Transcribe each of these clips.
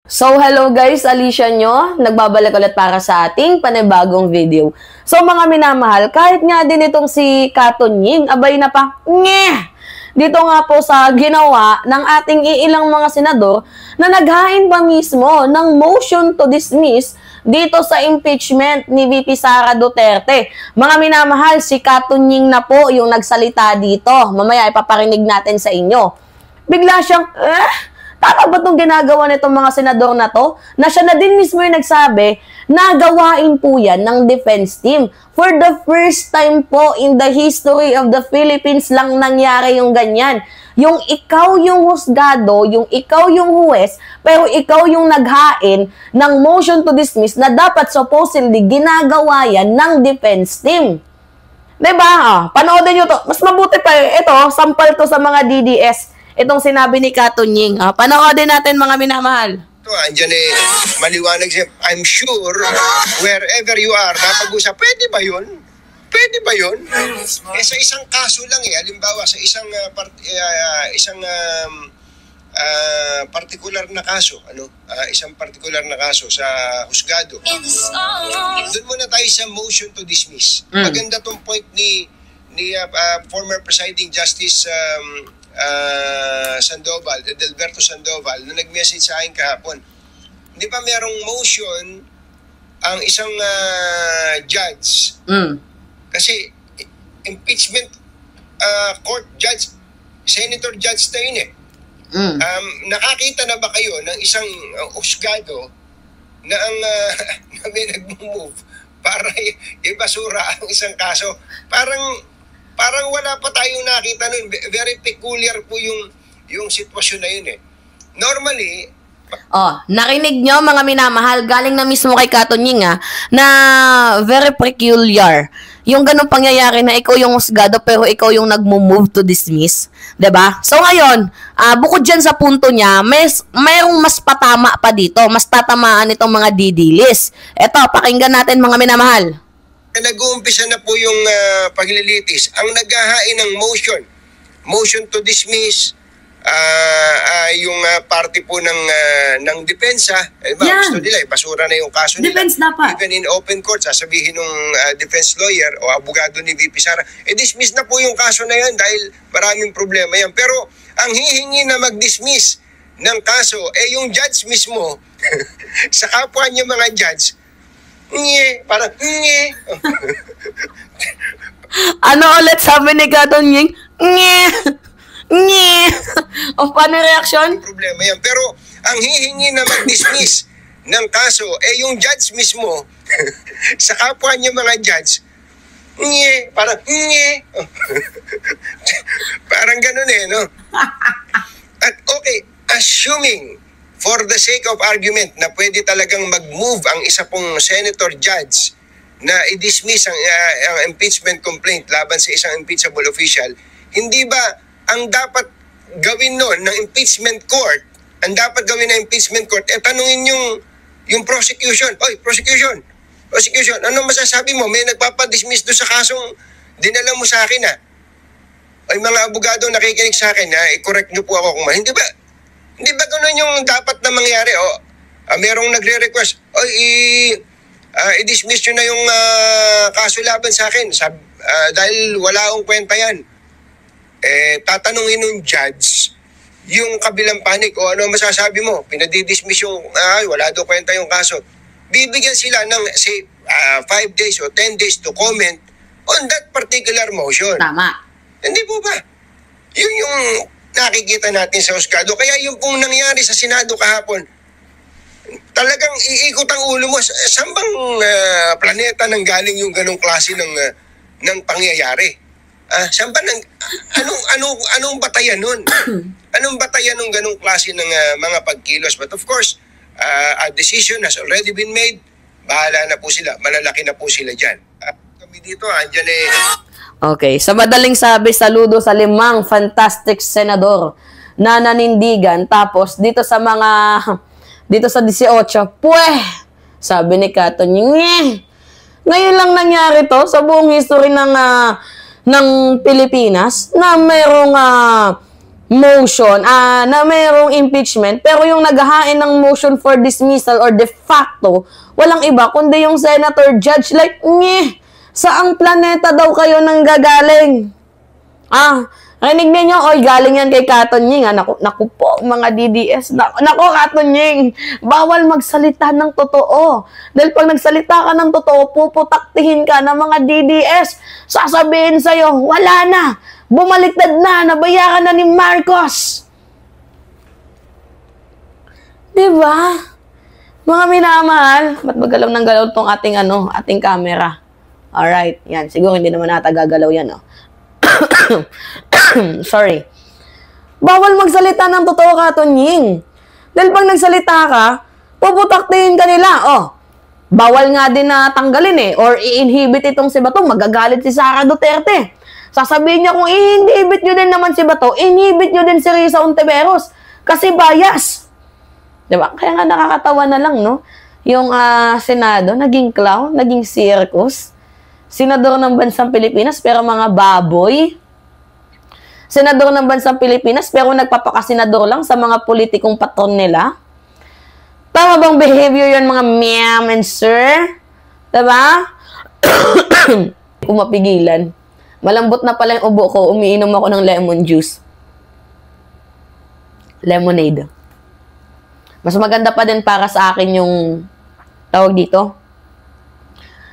So, hello guys, Alicia nyo. Nagbabalik ulit para sa ating panibagong video. So, mga minamahal, kahit nga din itong si Katon Ying, abay na pa, dito nga po sa ginawa ng ating iilang mga senador na naghain pa mismo ng motion to dismiss dito sa impeachment ni VP Sara Duterte. Mga minamahal, si Katon Ying na po yung nagsalita dito. Mamaya ipaparinig natin sa inyo. Bigla siyang, tama ba itong ginagawa nitong mga senador na to? Na siya na din mismo yung nagsabi na gawain po yan ng defense team. For the first time po in the history of the Philippines lang nangyari yung ganyan. Yung ikaw yung husgado, yung ikaw yung huwes, pero ikaw yung naghain ng motion to dismiss na dapat supposedly ginagawa yan ng defense team. Diba? Panoodin nyo to. Mas mabuti pa ito, sampal to sa mga DDS. Itong sinabi ni Katon Ying. Panoodin natin mga minamahal. Andiyan maliwanag siya. I'm sure wherever you are, napag-usap, pwede ba yun? Pwede ba yun? Sa isang kaso lang halimbawa sa isang particular na kaso, isang particular na kaso sa husgado. Doon muna tayo sa motion to dismiss. Maganda tong point ni former presiding justice Sandoval, Edelberto Sandoval, na nag-message sa akin kahapon. Di ba merong motion ang isang judge? Kasi impeachment court judge, senator judge na yun nakakita na ba kayo ng isang husgado na ang na may nag-move para ibasura ang isang kaso? Parang wala pa tayong nakita nun. Very peculiar po yung sitwasyon na yun Normally, narinig nyo mga minamahal, galing na mismo kay Katon Ying na very peculiar. Yung ganong pangyayari na ikaw yung husgado pero ikaw yung nagmo-move to dismiss. 'Di ba? So ngayon, bukod dyan sa punto niya, mayroong mas patama pa dito. Mas tatamaan itong mga didilis. Eto, pakinggan natin mga minamahal. Nag-uumpisa na po yung paglilitis. Ang naghahain ng motion to dismiss, yung party po ng depensa, gusto nila, ipasura na yung kaso nila. Defense dapat. Even in open court, sasabihin ng defense lawyer o abogado ni VP Sara, dismiss na po yung kaso na yan dahil maraming problema yan. Pero ang hihingi na mag-dismiss ng kaso, yung judge mismo, sa kapwa niya mga judge, parang ano ulit sabi ni Katon Ying? O paano reaction? Problema yan. Pero ang hihingi na mag-dismiss ng kaso, yung judge mismo, sa kapwa niya mga judge, parang parang ganun no? At okay, assuming for the sake of argument na pwede talagang mag-move ang isa pong senator judge na i-dismiss ang impeachment complaint laban sa isang impeachable official, hindi ba ang dapat gawin noon ng impeachment court, tanungin yung prosecution, prosecution, anong masasabi mo? May nagpapadismiss doon sa kasong dinala mo sa akin mga abogado nakikinig sa akin i-correct niyo po ako kung hindi ba ganun yung dapat na mangyari? Merong nagre-request, i-dismiss nyo na yung kaso laban sa akin dahil wala akong kwenta yan. Tatanungin ng judge yung kabilang panig, ano masasabi mo? Pinadidismiss yung, wala daw kwenta yung kaso. Bibigyan sila ng, say, 5 days o 10 days to comment on that particular motion. Tama. Hindi po ba? Yun yung nakikita natin sa husgado. Kaya yung pong nangyari sa Senado kahapon, talagang iikot ang ulo mo. Saan bang planeta nang galing yung ganong klase ng pangyayari? Saan ba anong batayan nun? Anong batayan ng ganong klase ng mga pagkilos? But of course, a decision has already been made. Bahala na po sila. Malalaki na po sila dyan. Kami dito, andyan Okay, sa madaling sabi, saludo sa 5 fantastic senador na nanindigan. Tapos, dito sa 18, sabi ni Katon Ying, ngayon lang nangyari to sa buong history ng Pilipinas na mayroong motion na mayroong impeachment, pero yung naghahain ng motion for dismissal or de facto, walang iba kundi yung senator judge. Like, saang planeta daw kayo nang gagaling? Rinig ninyo, oy, galing yan kay Katon Ying. Naku po, mga DDS. Naku, Katon Ying, bawal magsalita ng totoo. Dahil pag nagsalita ka ng totoo, puputaktihin ka ng mga DDS. Sasabihin sa'yo, wala na. Bumaliktad na, nabayaran na ni Marcos. Diba? Mga minamahal, ba't magalaw ng galaw tong ating camera? Alright, yan. Siguro hindi naman nata gagalaw yan, Sorry. Bawal magsalita ng totoo, Katon Ying. Dahil pag nagsalita ka, puputaktihin ka nila. Bawal nga din na tanggalin or i-inhibit itong si Bato. Magagalit si Sara Duterte. Sasabihin niya kung i-inhibit nyo din naman si Bato, inhibit nyo din si Risa Ontiveros. Kasi bias. Diba? Kaya nga nakakatawa na lang, no? Yung Senado, naging clown, naging circus. Senador ng bansang Pilipinas, pero mga baboy. Senador ng bansang Pilipinas, pero nagpapakasenador lang sa mga politikong patron nila. Tama bang behavior yun, mga ma'am and sir? Diba? Kung mapigilan. Malambot na pala yung ubo ko, umiinom ako ng lemon juice. Lemonade. Mas maganda pa din para sa akin yung tawag dito,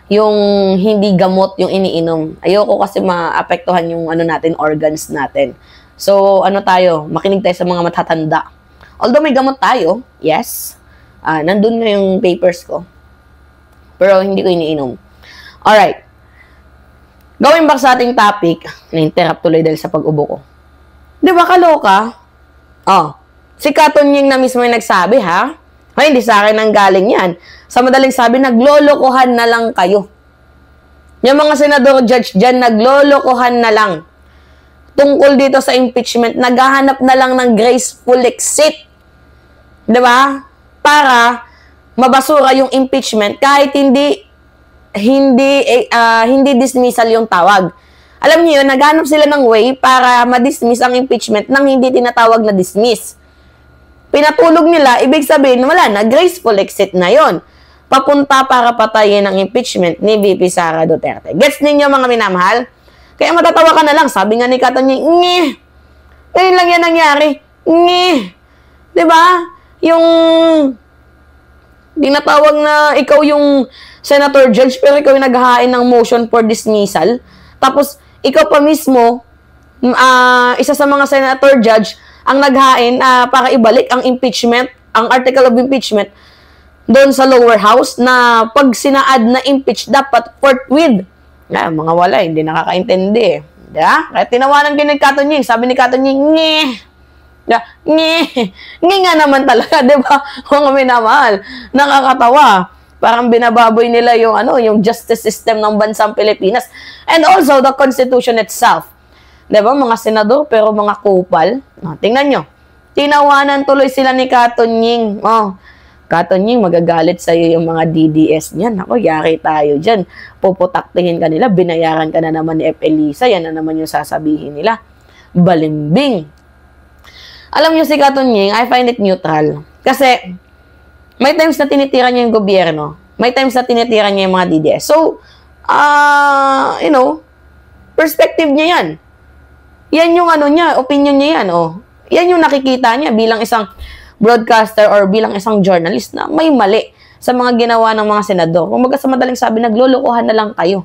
yung hindi gamot yung iniinom. Ayoko kasi maapektuhan yung natin, organs natin. So, tayo, makinig tayo sa mga matatanda. Although may gamot tayo, yes. Nandun nga yung papers ko. Pero hindi ko iniinom. Alright. Going back sa ating topic, na-interrupt tuloy dahil sa pag-ubo ko. Di ba kaloka? Si Katon Ying na mismo yung nagsabi, ha? Ay, hindi sa akin ang galing yan. Sa madaling sabi, naglolokohan na lang kayo. Yung mga senador judge dyan, naglolokohan na lang. Tungkol dito sa impeachment, naghahanap na lang ng graceful exit. Diba? Para mabasura yung impeachment kahit hindi dismissal yung tawag. Alam niyo yun, naghanap sila ng way para ma-dismiss ang impeachment nang hindi tinatawag na dismiss. Pinatulog nila, ibig sabihin, wala na, graceful exit na yon. Papunta para patayin ang impeachment ni VP Sara Duterte. Gets ninyo, mga minamahal? Kaya matatawa ka na lang. Sabi nga ni Katon Ying, ngayon lang yan nangyari. Diba? Yung dinatawag na ikaw yung senator judge, pero ikaw yung naghahain ng motion for dismissal. Tapos, ikaw pa mismo, isa sa mga senator judge, ang naghain para ibalik ang impeachment, ang article of impeachment doon sa lower house na pag sinaad na impeach dapat forthwith. Mga wala, hindi nakakaintindi. Yeah? Kaya tinawanan ko ni Katon Ying. Sabi ni Katon Ying, ngi nga naman talaga, di ba? Mga minamahal. Nakakatawa. Parang binababoy nila yung yung justice system ng bansang Pilipinas. And also the Constitution itself. Diba, mga senador, pero mga kupal. Tingnan nyo. Tinawanan tuloy sila ni Katon Ying. Katon Ying, magagalit sa'yo yung mga DDS niyan. Ako, yari tayo dyan. Puputaktihin ka nila, binayaran ka na naman ni F. Elisa. Yan na naman yung sasabihin nila. Balimbing. Alam nyo si Katon Ying, I find it neutral. Kasi, may times na tinitira niya yung gobyerno. May times na tinitira niya yung mga DDS. So, perspective niya yan. Yan yung niya, opinion niya yan, Yan yung nakikita niya bilang isang broadcaster or bilang isang journalist na may mali sa mga ginawa ng mga senador. Kung sa madaling sabi, naglulukuhan na lang kayo.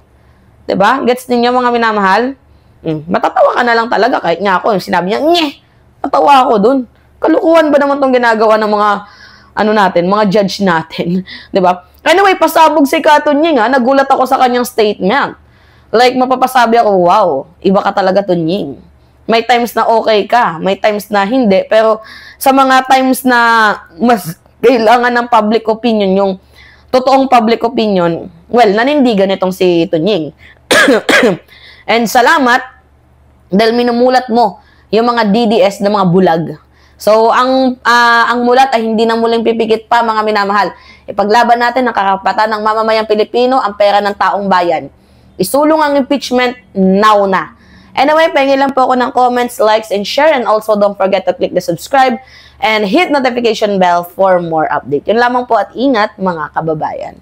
Diba? Gets ninyo, mga minamahal? Matatawa ka na lang talaga kahit nga ako. Yung sinabi niya, matawa ako dun. Kalukuhan ba naman tong ginagawa ng mga natin, mga judge natin? Diba? Anyway, pasabog si Katon Ying, nagulat ako sa kanyang statement. Like, mapapasabi ako, wow, iba ka talaga, Tunying. May times na okay ka, may times na hindi, pero sa mga times na mas kailangan ng public opinion, yung totoong public opinion, well, nanindigan itong si Tunying. And salamat, dahil minumulat mo yung mga DDS na mga bulag. So, ang mulat ay hindi na muling pipikit pa, mga minamahal. Ipaglaban natin ang karapatan ng mamamayang Pilipino, ang pera ng taong bayan. Isulong ang impeachment now na. Anyway, pahingi lang po ako ng comments, likes, and share. And also, don't forget to click the subscribe and hit notification bell for more update. Yun lamang po at ingat mga kababayan.